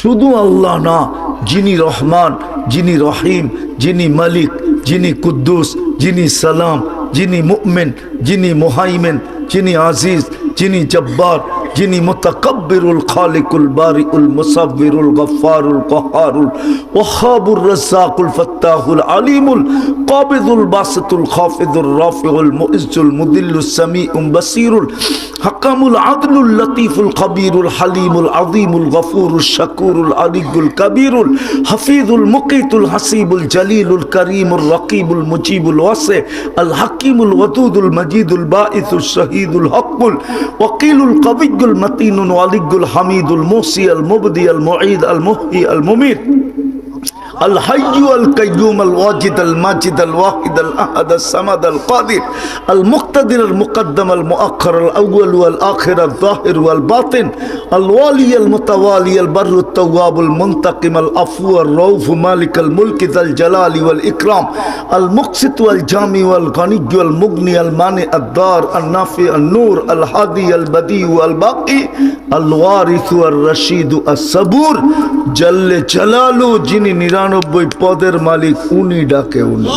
শুধু আল্লাহ না, যিনি রহমান, যিনি রহিম, যিনি মালিক, যিনি কুদ্দুস, যিনি সালাম, যিনি মুমিন, যিনি মুহাইমিন, যিনি আজিজ, যিনি জব্বার, যিনি মুতাকাব্বিরুল খালিকুল বারিউল মুসাব্বিরুল গফফারুল কহারুল ওয়াহাবুর রাজ্জাকুল ফাত্তাহুল আলিমুল কাবিদুল বাসিতুল খাফিদুর রাফিউল মুইজ্জুল মুদিল্লুস সামিউল বাসিরুল হাকামুল আদলুল লতীফুল খবীরুল হালিমুল আযীমুল গফুরুল শাকুরুল আলিয়ুল কবীরুল হাফিজুল মুকিতুল হাসিবুল জলিলুল করিমুল রকিবুল মুজিবুল ওয়াসি আল হাকিমুল ওয়াদুদুল মজিদুল বাঈসুল শহীদুল হকুল ওয়াকিলুল কবিয়ুল মতিনুল ওয়ালিয়ুল হামিদুল মুহসি আল মুবদি আল মুঈদ আল মুহয়ি আল মুমীত الحي القيوم الواجد الماجد الواحد الأحد الصمد القادر المقتدر المقدم المؤخر الأول والآخر الظاهر والباطن الوالي المتوالي البر التواب المنتقم العفو الرؤوف مالك الملك ذا الجلال والإكرام المقسط والجامع والغني والمغني المانع الدار النافع النور الهادي البديع الباقي الوارث الرشيد الصبور جل جلاله যিনি 99 পদের মালিক, উনি ডাকে উনি।